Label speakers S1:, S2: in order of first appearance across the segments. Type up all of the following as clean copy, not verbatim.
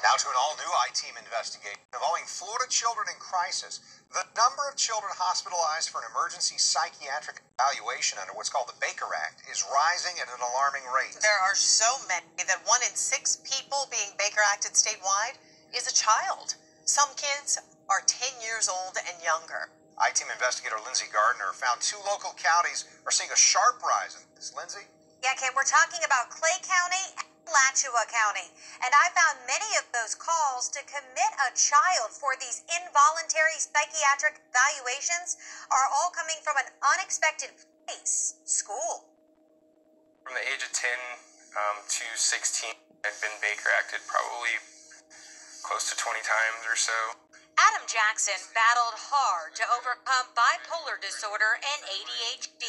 S1: Now to an all-new I-Team investigation involving Florida children in crisis. The number of children hospitalized for an emergency psychiatric evaluation under what's called the Baker Act is rising at an alarming rate.
S2: There are so many that 1 in 6 people being Baker Acted statewide is a child. Some kids are 10 years old and younger.
S1: I-Team investigator Lindsay Gardner found 2 local counties are seeing a sharp rise in this. Lindsay?
S3: Yeah, Ken, we're talking about Clay County and Alachua County. And I found many of those calls to commit a child for these involuntary psychiatric evaluations are all coming from an unexpected place, school.
S4: From the age of 10 to 16, I've been Baker Acted probably close to 20 times or so.
S3: Adam Jackson battled hard to overcome bipolar disorder and ADHD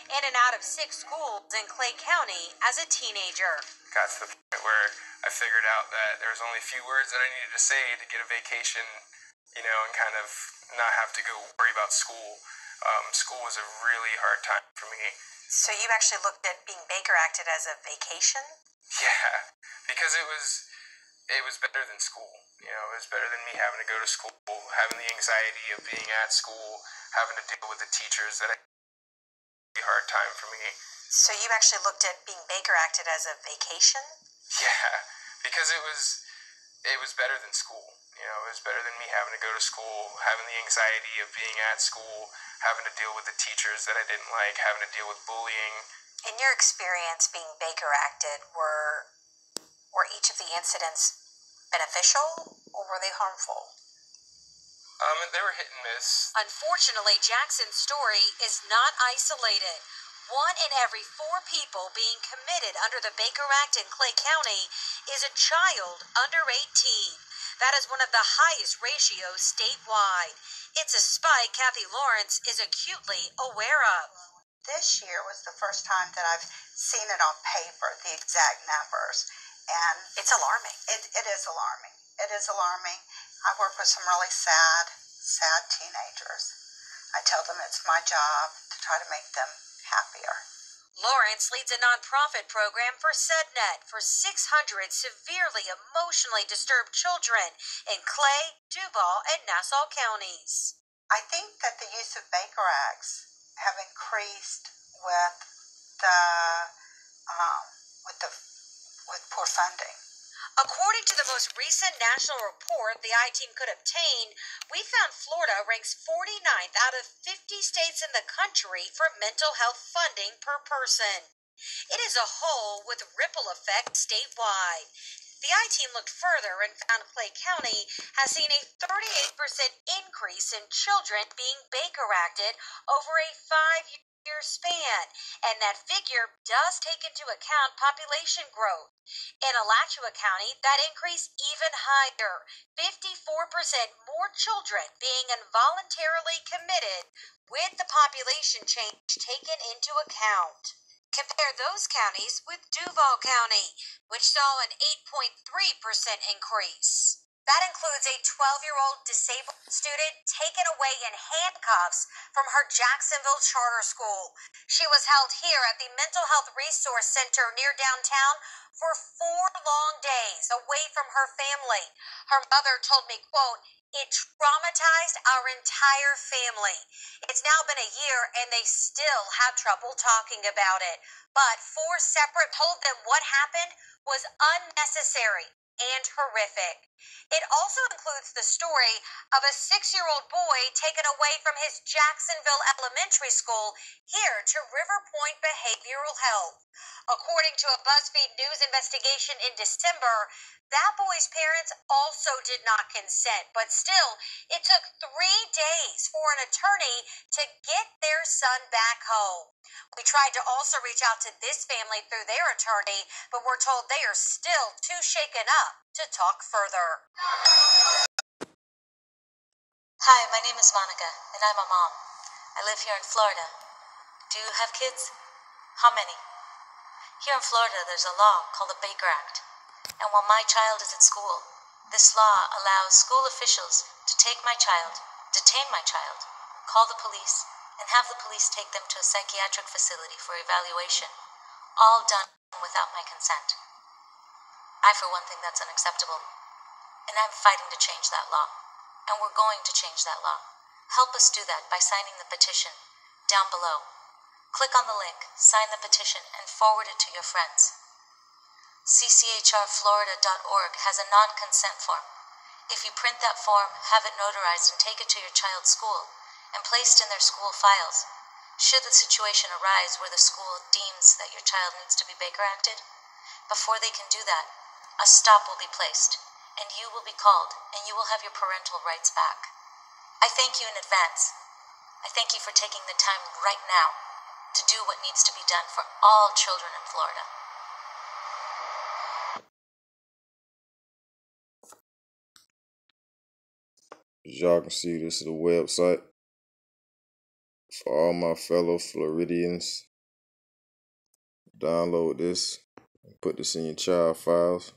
S3: in and out of 6 schools in Clay County as a teenager.
S4: Got to the point where I figured out that there was only a few words that I needed to say to get a vacation, and kind of not have to go worry about school. School was a really hard time for me.
S3: So you actually looked at being Baker Acted as a vacation?
S4: Yeah, because it was better than school. It was better than me having to go to school, having the anxiety of being at school, having to deal with the teachers. That was a hard time for me.
S3: So you actually looked at being Baker Acted as a vacation?
S4: Yeah, because it was better than school. It was better than me having to go to school, having the anxiety of being at school, having to deal with the teachers that I didn't like, having to deal with bullying.
S3: In your experience being Baker Acted, were each of the incidents beneficial or were they harmful?
S4: They were hit and miss.
S3: Unfortunately, Jackson's story is not isolated. 1 in every 4 people being committed under the Baker Act in Clay County is a child under 18. That is one of the highest ratios statewide. It's a spike Kathy Lawrence is acutely aware of.
S5: This year was the first time that I've seen it on paper, the exact numbers. And
S3: it's alarming.
S5: It is alarming. It is alarming. I work with some really sad teenagers. I tell them it's my job to try to make them happier.
S3: Lawrence leads a nonprofit program for SEDNET for 600 severely emotionally disturbed children in Clay, Duval, and Nassau counties.
S5: I think that the use of Baker Acts have increased with poor funding.
S3: According to the most recent national report the I-Team could obtain, we found Florida ranks 49th out of 50 states in the country for mental health funding per person. It is a whole with ripple effect statewide. The I-Team looked further and found Clay County has seen a 38% increase in children being Baker Acted over a 5-year span, and that figure does take into account population growth. In Alachua County, that increase even higher, 54% more children being involuntarily committed with the population change taken into account. Compare those counties with Duval County, which saw an 8.3% increase. That includes a 12-year-old disabled student taken away in handcuffs from her Jacksonville charter school. She was held here at the Mental Health Resource Center near downtown for 4 long days away from her family. Her mother told me, quote, "It traumatized our entire family. It's now been a year and they still have trouble talking about it. But 4 separate told them what happened was unnecessary and horrific." It also includes the story of a 6-year-old boy taken away from his Jacksonville elementary school here to River Point Behavioral Health. According to a BuzzFeed News investigation in December, that boy's parents also did not consent, but still, it took 3 days for an attorney to get their son back home. We tried to also reach out to this family through their attorney, but we're told they are still too shaken up to talk further.
S6: Hi, my name is Monica, and I'm a mom. I live here in Florida. Do you have kids? How many? Here in Florida, there's a law called the Baker Act. And while my child is at school, this law allows school officials to take my child, detain my child, call the police, and have the police take them to a psychiatric facility for evaluation. All done without my consent. I, for one, think that's unacceptable, and I'm fighting to change that law. And we're going to change that law. Help us do that by signing the petition down below. Click on the link, sign the petition, and forward it to your friends. cchrflorida.org has a non-consent form. If you print that form, have it notarized, and take it to your child's school and placed in their school files, should the situation arise where the school deems that your child needs to be Baker Acted, before they can do that, a stop will be placed, and you will be called, and you will have your parental rights back. I thank you in advance. I thank you for taking the time right now to do what needs to be done for all children in Florida.
S7: As y'all can see, this is the website for all my fellow Floridians. Download this and put this in your child files.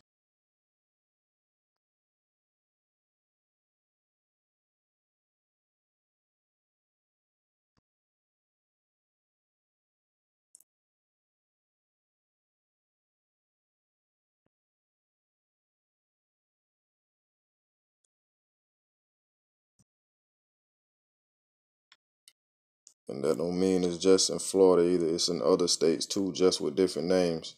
S7: And that don't mean it's just in Florida either. It's in other states too, just with different names.